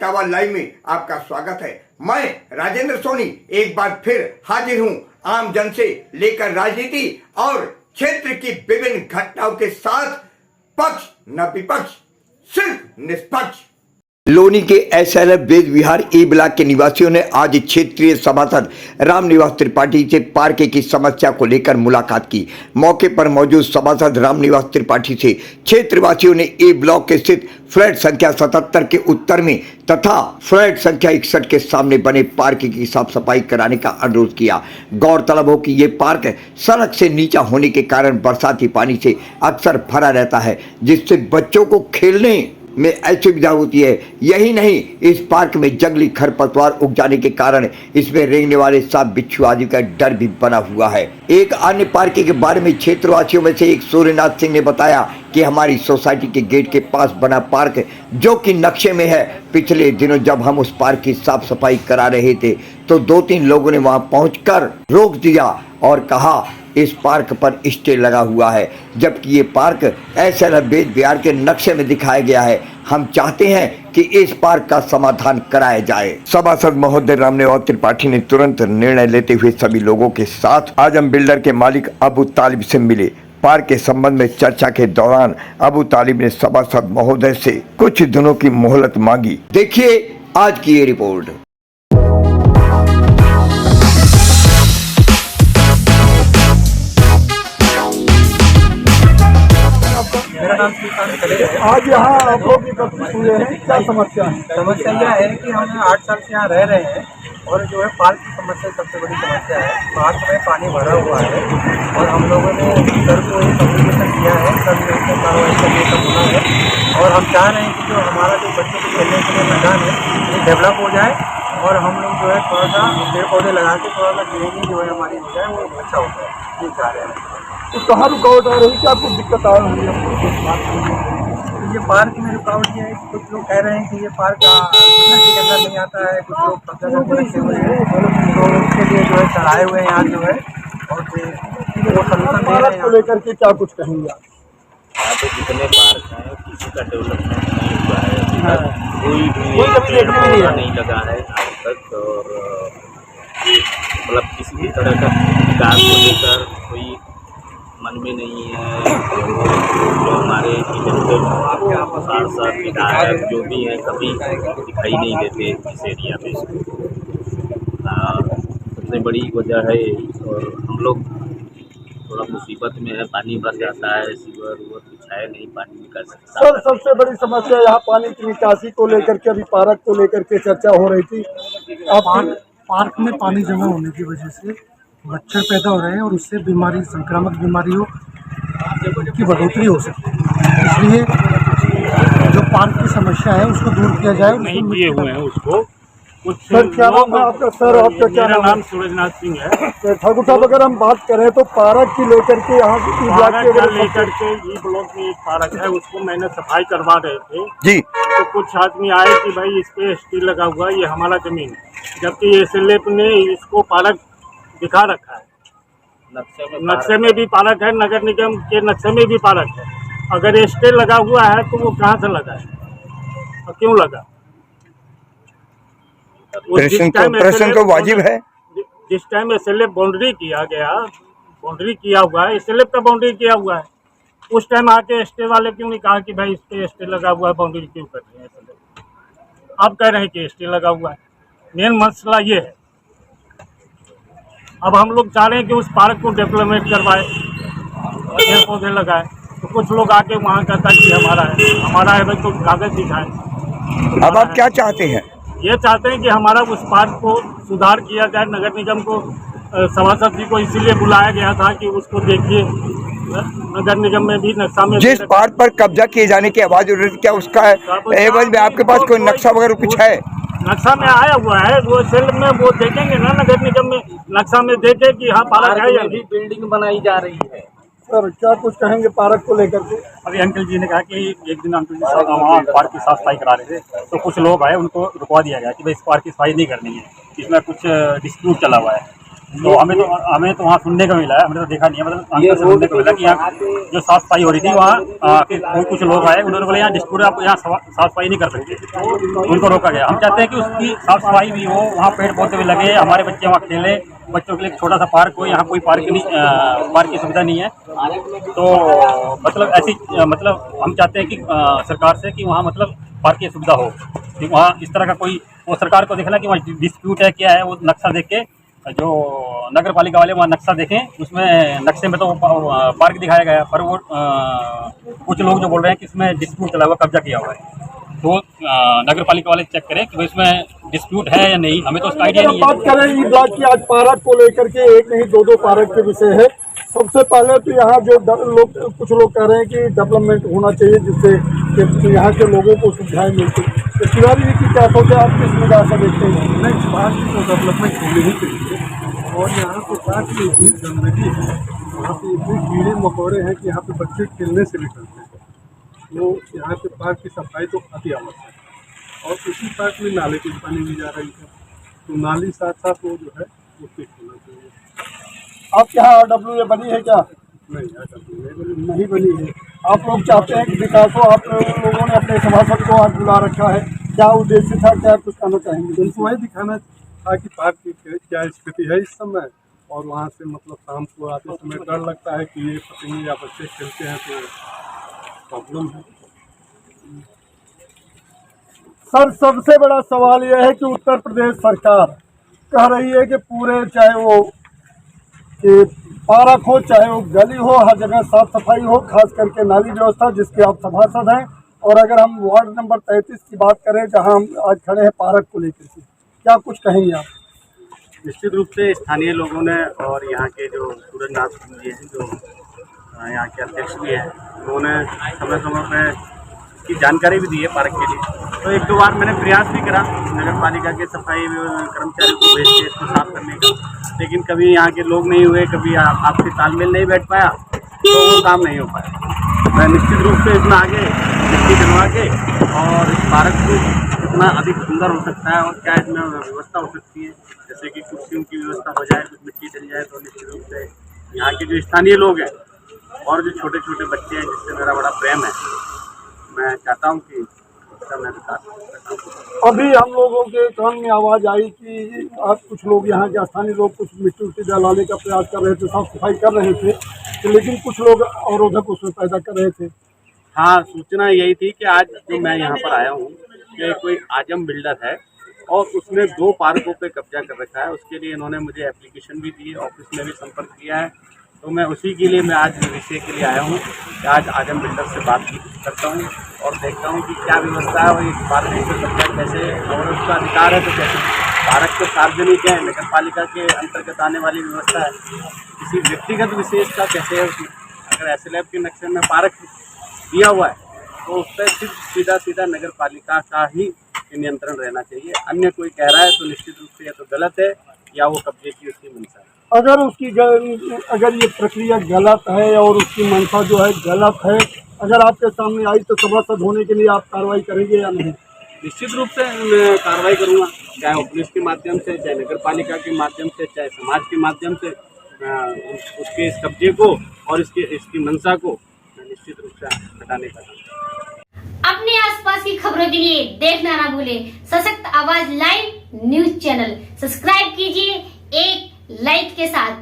Etawah live में आपका स्वागत है। मैं राजेंद्र सोनी एक बार फिर हाजिर हूं आम जन से लेकर राजनीति और क्षेत्र की विभिन्न घटनाओं के साथ, पक्ष न विपक्ष, सिर्फ निष्पक्ष। लोनी के एसएलएफ वेद विहार ए ब्लॉक के निवासियों ने आज क्षेत्रीय सभासद रामनिवास त्रिपाठी से पार्क की समस्या को लेकर मुलाकात की। मौके पर मौजूद सभासद रामनिवास त्रिपाठी से क्षेत्रवासियों ने ए ब्लॉक के स्थित फ्लैट संख्या 77 के उत्तर में तथा फ्लैट संख्या 61 के सामने बने पार्क की साफ सफाई कराने का अनुरोध किया। गौरतलब हो कि ये पार्क सड़क से नीचा होने के कारण बरसाती पानी से अक्सर भरा रहता है, जिससे बच्चों को खेलने में असुविधा होती है। यही नहीं, इस पार्क में जंगली खरपतवार उग जाने के कारण इसमें रेंगने वाले सांप बिच्छू आदि का डर भी बना हुआ है। एक अन्य पार्क के बारे में क्षेत्रवासियों में से एक सूर्यनाथ सिंह ने बताया कि हमारी सोसाइटी के गेट के पास बना पार्क जो कि नक्शे में है, पिछले दिनों जब हम उस पार्क की साफ सफाई करा रहे थे तो 2-3 लोगों ने वहां पहुंचकर रोक दिया और कहा इस पार्क पर स्टे लगा हुआ है, जबकि ये पार्क एसएलएफ वेद विहार के नक्शे में दिखाया गया है। हम चाहते हैं कि इस पार्क का समाधान कराया जाए। सभासद महोदय रामनिवास त्रिपाठी ने तुरंत निर्णय लेते हुए सभी लोगों के साथ आजम बिल्डर के मालिक अबू तालिब से मिले। पार्क के संबंध में चर्चा के दौरान अबू तालिब ने सभासद महोदय से कुछ दिनों की मोहलत मांगी। देखिए आज की ये रिपोर्ट। मेरा नाम श्रीकांत खड़े है। आज यहाँ आप लोग एकत्रित हुए हैं, क्या समस्या है? समस्या यह है कि हम 8 साल से यहाँ रह रहे हैं और जो है पार्क की समस्या सबसे बड़ी समस्या है। पार्क में पानी भरा हुआ है और हम लोगों ने सर को एक कम्युनिकेशन किया है, सर ने उसको कार्रवाई करने का बोला है और हम चाह रहे हैं कि जो हमारा जो बच्चों को खेलने के लिए मैदान है ये डेवलप हो जाए और हम लोग जो है थोड़ा सा पेड़ पौधे लगा के थोड़ा सा ग्रीनरी जो है हमारी हो जाए, वो अच्छा हो जाए, ये चाह रहे हैं। तो कहाँ रुकावट आ रही है, क्या कुछ दिक्कत आ रही है? ये पार्क में रुकावट ये है कि कुछ लोग कह रहे हैं कि ये पार्क सोसाइटी के अंदर नहीं आता है, कुछ लोग कब्जा करके रखे हुए हैं तो उसके लिए जो है चढ़ाए हुए हैं यहाँ जो है और वो सलूशन दे रहे हैं। को लेकर के क्या कुछ कहेंगे आप? यहाँ पे जितने पार्क हैं किसी का डेवलपमेंट नहीं हुआ है अभी तक, कोई भी नहीं लगा है आज तक और मतलब किसी भी तरह का विकास को लेकर कोई मन में नहीं है। जो हमारे इलेक्टेड सांसद विधायक जो भी हैं कभी दिखाई नहीं देते इस एरिया में। सबसे बड़ी वजह है और हम लोग थोड़ा मुसीबत में है, पानी भर जाता है, सीवर उवर कुछ है नहीं, पानी निकासी। सर सबसे बड़ी समस्या यहाँ पानी की निकासी को लेकर के, अभी पार्क को लेकर के चर्चा हो रही थी। पार्क में पानी जमा होने की वजह से मच्छर पैदा हो रहे हैं और उससे बीमारी, संक्रामक बीमारियों की बढ़ोतरी हो सकती है। इसलिए जो पार्क की समस्या है उसको दूर किया जाए। नहीं किए हुए हैं उसको कुछ। सर क्या नाम है आपका? सर आपका क्या मेरा नाम नाम सूरजनाथ सिंह है। तो ठाकुर साहब अगर हम बात करें तो पार्क की लेकर के यहाँ पार्क का लेकर के ई ब्लॉक में एक पार्क है, उसको मैंने सफाई करवा रहे थे जी, तो कुछ आदमी आए कि भाई इस पे स्टील लगा हुआ है, ये हमारा जमीन है, जबकि एसएलएफ ने इसको पार्क दिखा रखा है। नक्शे में भी पार्क है, नगर निगम के नक्शे में भी पार्क है। अगर स्टे लगा हुआ है तो वो कहाँ से लगा है और क्यों लगा? प्रश्न तो वाजिब है। जिस टाइम एसएलएफ बाउंड्री किया गया, बाउंड्री किया हुआ है, एसएलएफ का बाउंड्री किया हुआ है, उस टाइम आके स्टे वाले क्यों नहीं कहा कि भाई इस पे स्टे लगा हुआ है, बाउंड्री क्यों कर रहे हैं एसएलएफ? आप कह रहे हैं कि स्टे लगा हुआ है। मेन मसला ये है। अब हम लोग चाह रहे हैं कि उस पार्क को डेवलपमेंट करवाए, पेड़ पौधे लगाए, तो कुछ लोग आके वहाँ कहता है कि हमारा है भाई, तो कागज दिखाएं। अब आप क्या चाहते हैं? ये चाहते हैं कि हमारा उस पार्क को सुधार किया जाए। नगर निगम को सभासद जी को इसीलिए बुलाया गया था कि उसको देखिए, नगर निगम में भी नक्शा में जिस पार्क पर कब्जा किए जाने की आवाज उठ रही थी, क्या उसका एवज में आपके पास कोई नक्शा वगैरह कुछ है? नक्शा में आया हुआ है, वो सेल में वो देखेंगे ना, नगर निगम में नक्शा में देखे कि हाँ पार्क है या नहीं। बिल्डिंग बनाई जा रही है। सर क्या कुछ कहेंगे पार्क को लेकर के? अभी अंकल जी ने कहा कि एक दिन अंकल जी वहाँ पार्क की साफ सफाई करा रहे थे तो कुछ लोग आए, उनको रुकवा दिया गया कि भाई इस पार्क की सफाई नहीं करनी है, इसमें कुछ डिस्प्यूट चला हुआ है। तो हमें तो वहाँ सुनने को मिला है, हमने तो देखा नहीं है, मतलब अंकल से सुनने को मिला कि यहाँ जो साफ सफाई हो रही थी वहाँ कुछ लोग आए, उन्होंने बोले यहाँ डिस्प्यूट आप यहाँ साफ सफाई नहीं कर सकते, उनको रोका गया। हम चाहते हैं कि उसकी साफ सफाई भी हो, वहाँ पेड़ पौधे भी लगे, हमारे बच्चे वहाँ खेले, बच्चों के लिए एक छोटा सा पार्क हो, यहाँ कोई पार्क की सुविधा नहीं है। तो मतलब ऐसी मतलब हम चाहते हैं कि सरकार से कि वहाँ मतलब पार्क की सुविधा हो, कि वहाँ इस तरह का कोई, वो सरकार को देखना कि वहाँ डिस्प्यूट है क्या है, वो नक्शा देख के जो नगर पालिका वाले वहाँ नक्शा देखें, उसमें नक्शे में तो पार्क दिखाया गया है, पर वो कुछ लोग जो बोल रहे हैं कि इसमें डिस्प्यूट चला हुआ, कब्जा किया हुआ है, तो नगर पालिका वाले चेक करें कि इसमें डिस्प्यूट है या नहीं, हमें तो उसका आइडिया नहीं है। बात करें ई ब्लॉक की, आज पार्क को लेकर के एक नहीं दो पार्क के विषय है। सबसे पहले तो यहाँ जो कुछ लोग कह रहे हैं कि डेवलपमेंट होना चाहिए, जिससे कि यहाँ के लोगों को सुविधाएं मिलती। तो तिवारी जी की क्या सोचे, आप किस निगाह से देखते हैं? नहीं, पार्क की तो डेवलपमेंट होनी ही चाहिए। और यहाँ पे पार्क में इतनी गंदगी है, यहाँ पे इतने कीड़े मकोड़े हैं कि यहाँ पे बच्चे खेलने से भी डरते हैं। तो यहाँ पे पार्क की सफाई तो अति आवश्यक है। और उसी पार्क में नाले की पानी भी जा रही है, तो नाली साथ साथ वो जो है वो ठीक होना चाहिए। आपके यहाँ RWA बनी है क्या? नहीं बनी है। आप लोग चाहते हैं कि विकास हो, आप लोगों ने अपने सभासद को आज बुला रखा है, क्या उद्देश्य था, क्या कुछ कहना चाहेंगे? उनको वही दिखाना था कि पार्क की क्या स्थिति है इस समय, और वहाँ से मतलब शाम को आते समय डर लगता है कि ये पतंगे या बच्चे खेलते हैं तो प्रॉब्लम है। सर, सबसे बड़ा सवाल यह है कि उत्तर प्रदेश सरकार कह रही है कि पूरे, चाहे वो कि पार्क हो, चाहे वो गली हो, हर जगह साफ सफाई हो, खास करके नाली व्यवस्था, जिसके आप सभासद हैं। और अगर हम वार्ड नंबर 33 की बात करें, जहां हम आज खड़े हैं पार्क को लेकर के, क्या कुछ कहेंगे आप? निश्चित रूप से स्थानीय लोगों ने और यहाँ के जो सूरजनाथ सिंह जी हैं, जो यहाँ के अध्यक्ष भी हैं, उन्होंने समय समय पर की जानकारी भी दी है पार्क के लिए। तो एक दो बार मैंने प्रयास भी करा नगर पालिका के सफाई कर्मचारियों को भेज के इसको साफ करने का, लेकिन कभी यहाँ के लोग नहीं हुए, कभी आपसी तालमेल नहीं बैठ पाया, तो वो काम नहीं हो पाया। मैं निश्चित रूप से इसमें आगे मिट्टी डलवा के और इस पार्क को कितना अधिक सुंदर हो सकता है और क्या इसमें व्यवस्था हो सकती है, जैसे कि कुर्सियों की व्यवस्था हो जाए, कुछ मिट्टी डल जाए, तो निश्चित रूप से यहाँ के जो स्थानीय लोग हैं और जो छोटे छोटे बच्चे हैं जिससे मेरा बड़ा प्रेम है, मैं चाहता हूँ कि उसका मैं विकास करूँ। अभी हम लोगों के कान में आवाज़ आई कि आज कुछ लोग, यहाँ के स्थानीय लोग कुछ मिट्टी उट्टी डालने का प्रयास कर रहे थे, साफ सफाई कर रहे थे, तो लेकिन कुछ लोग अवरोधक उसमें पैदा कर रहे थे। हाँ, सूचना यही थी कि आज जो मैं यहाँ पर आया हूँ कि कोई आजम बिल्डर है और उसने 2 पार्कों पे कब्जा कर रखा है। उसके लिए इन्होंने मुझे एप्लीकेशन भी दी है, ऑफिस में भी संपर्क किया है, तो मैं उसी के लिए मैं आज विषय के लिए आया हूँ कि आज आजम बिल्डर से बात करता हूँ और देखता हूँ कि क्या व्यवस्था है और इस पार्क पे कब्जा कैसे, और उसका अधिकार है तो कैसे। पार्क तो सार्वजनिक है, नगर पालिका के अंतर्गत आने वाली व्यवस्था है, किसी व्यक्तिगत विशेषता कैसे है उसमें। अगर SLF के नक्शे में पार्क दिया हुआ है तो उस पर सिर्फ सीधा नगर पालिका का ही नियंत्रण रहना चाहिए। अन्य कोई कह रहा है तो निश्चित रूप से या तो गलत है या वो कब्जे की उसकी मंशा है। अगर ये प्रक्रिया गलत है और उसकी मंशा जो है गलत है, अगर आपके सामने आई तो सभासद होने के लिए आप कार्रवाई करेंगे या नहीं? निश्चित रूप से मैं कार्रवाई करूँगा, चाहे वो पुलिस के माध्यम से, चाहे नगर पालिका के माध्यम से, चाहे समाज के माध्यम से। उसके इस कब्जे को और इसकी मंशा को निश्चित रूप से हटाने का। अपने आसपास की खबरों के लिए देखना ना भूलें सशक्त आवाज लाइव न्यूज चैनल। सब्सक्राइब कीजिए एक लाइक के साथ।